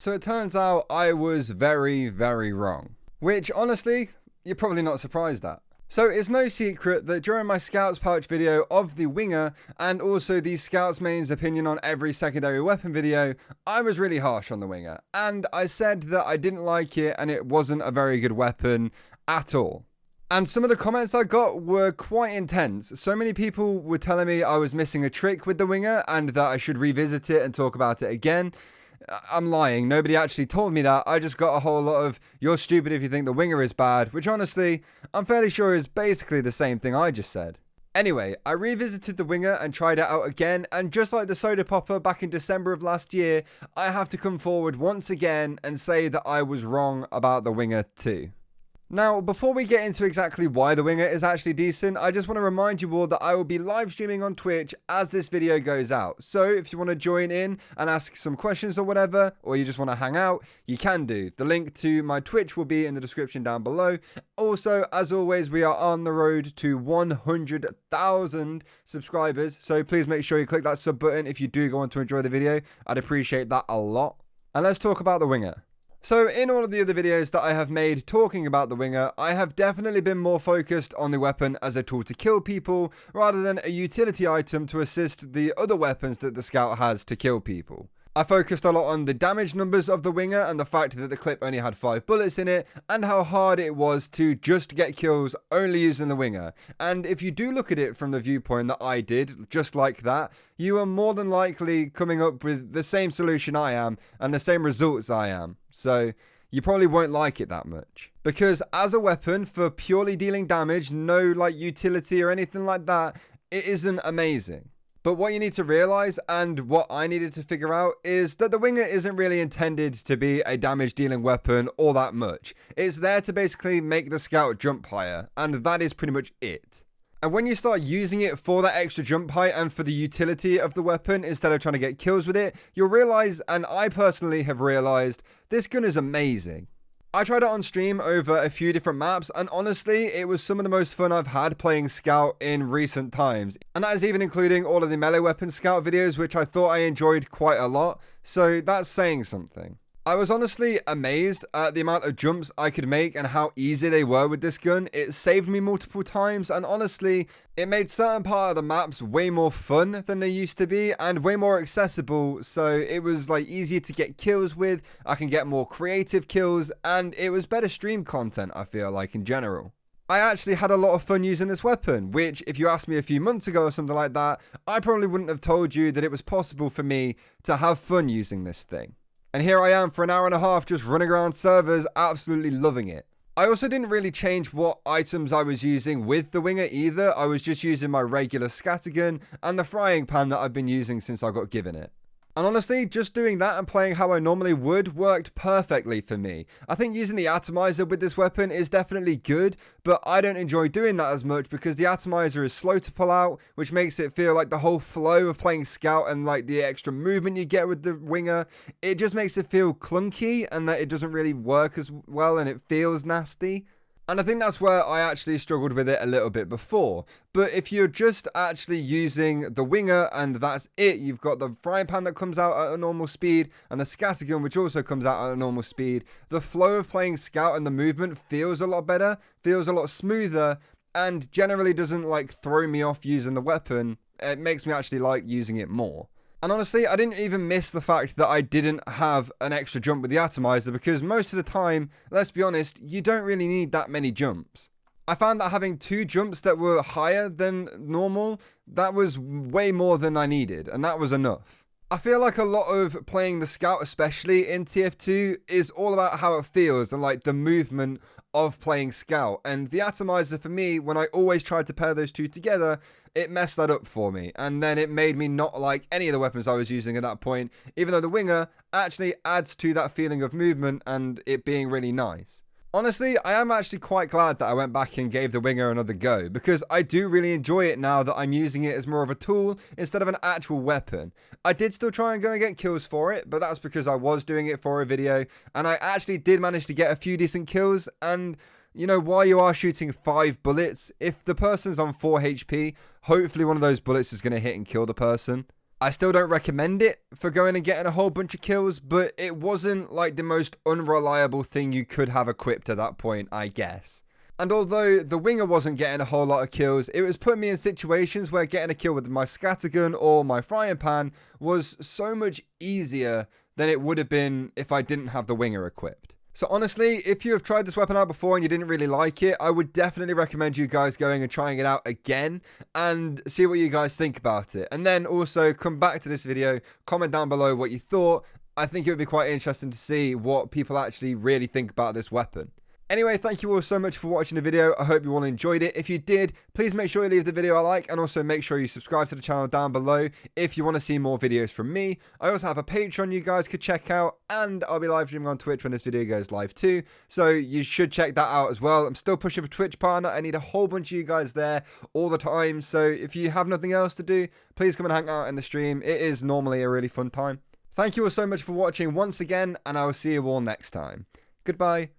So it turns out I was very, very wrong. Which, honestly, you're probably not surprised at. So it's no secret that during my Scouts Pouch video of the Winger, and also the Scouts Main's opinion on every secondary weapon video, I was really harsh on the Winger. And I said that I didn't like it and it wasn't a very good weapon at all. And some of the comments I got were quite intense. So many people were telling me I was missing a trick with the Winger and that I should revisit it and talk about it again. I'm lying. Nobody actually told me that. I just got a whole lot of, you're stupid if you think the Winger is bad, which honestly, I'm fairly sure is basically the same thing I just said. Anyway, I revisited the Winger and tried it out again, and just like the Soda Popper back in December of last year, I have to come forward once again and say that I was wrong about the Winger too. Now, before we get into exactly why the Winger is actually decent, I just want to remind you all that I will be live streaming on Twitch as this video goes out. So if you want to join in and ask some questions or whatever, or you just want to hang out, you can do. The link to my Twitch will be in the description down below. Also, as always, we are on the road to 100,000 subscribers. So please make sure you click that sub button if you do go on to enjoy the video. I'd appreciate that a lot. And let's talk about the Winger. So in all of the other videos that I have made talking about the Winger, I have definitely been more focused on the weapon as a tool to kill people rather than a utility item to assist the other weapons that the Scout has to kill people. I focused a lot on the damage numbers of the Winger and the fact that the clip only had 5 bullets in it and how hard it was to just get kills only using the Winger. And if you do look at it from the viewpoint that I did, just like that, you are more than likely coming up with the same solution I am and the same results I am. So you probably won't like it that much. Because as a weapon for purely dealing damage, no like utility or anything like that, it isn't amazing. But what you need to realize, and what I needed to figure out, is that the Winger isn't really intended to be a damage dealing weapon all that much. It's there to basically make the Scout jump higher, and that is pretty much it. And when you start using it for that extra jump height and for the utility of the weapon instead of trying to get kills with it, you'll realize, and I personally have realized, this gun is amazing. I tried it on stream over a few different maps, and honestly, it was some of the most fun I've had playing Scout in recent times. And that is even including all of the melee weapon Scout videos, which I thought I enjoyed quite a lot, so that's saying something. I was honestly amazed at the amount of jumps I could make and how easy they were with this gun. It saved me multiple times, and honestly, it made certain part of the maps way more fun than they used to be and way more accessible, so it was like easier to get kills with. I can get more creative kills, and it was better stream content, I feel like, in general. I actually had a lot of fun using this weapon, which if you asked me a few months ago or something like that, I probably wouldn't have told you that it was possible for me to have fun using this thing. And here I am for an hour and a half just running around servers, absolutely loving it. I also didn't really change what items I was using with the Winger either. I was just using my regular scattergun and the frying pan that I've been using since I got given it. And honestly, just doing that and playing how I normally would worked perfectly for me. I think using the atomizer with this weapon is definitely good, but I don't enjoy doing that as much because the atomizer is slow to pull out, which makes it feel like the whole flow of playing Scout and like the extra movement you get with the Winger, it just makes it feel clunky and that it doesn't really work as well and it feels nasty. And I think that's where I actually struggled with it a little bit before. But if you're just actually using the Winger and that's it, you've got the frying pan that comes out at a normal speed and the scattergun which also comes out at a normal speed, the flow of playing Scout and the movement feels a lot better, feels a lot smoother, and generally doesn't like throw me off using the weapon. It makes me actually like using it more. And honestly, I didn't even miss the fact that I didn't have an extra jump with the atomizer because most of the time, let's be honest, you don't really need that many jumps. I found that having 2 jumps that were higher than normal, that was way more than I needed, and that was enough. I feel like a lot of playing the Scout, especially in TF2, is all about how it feels and like the movement of playing Scout. And the atomizer for me, when I always tried to pair those two together, it messed that up for me. And then it made me not like any of the weapons I was using at that point, even though the Winger actually adds to that feeling of movement and it being really nice. Honestly, I am actually quite glad that I went back and gave the Winger another go, because I do really enjoy it now that I'm using it as more of a tool instead of an actual weapon. I did still try and go and get kills for it, but that's because I was doing it for a video, and I actually did manage to get a few decent kills, and you know, while you are shooting 5 bullets, if the person's on 4 HP, hopefully one of those bullets is going to hit and kill the person. I still don't recommend it for going and getting a whole bunch of kills, but it wasn't like the most unreliable thing you could have equipped at that point, I guess. And although the winger wasn't getting a whole lot of kills, it was putting me in situations where getting a kill with my scattergun or my frying pan was so much easier than it would have been if I didn't have the winger equipped. So honestly, if you have tried this weapon out before and you didn't really like it, I would definitely recommend you guys going and trying it out again and see what you guys think about it. And then also come back to this video, comment down below what you thought. I think it would be quite interesting to see what people actually really think about this weapon. Anyway, thank you all so much for watching the video. I hope you all enjoyed it. If you did, please make sure you leave the video a like and also make sure you subscribe to the channel down below if you want to see more videos from me. I also have a Patreon you guys could check out, and I'll be live streaming on Twitch when this video goes live too. So you should check that out as well. I'm still pushing for Twitch partner. I need a whole bunch of you guys there all the time. So if you have nothing else to do, please come and hang out in the stream. It is normally a really fun time. Thank you all so much for watching once again, and I will see you all next time. Goodbye.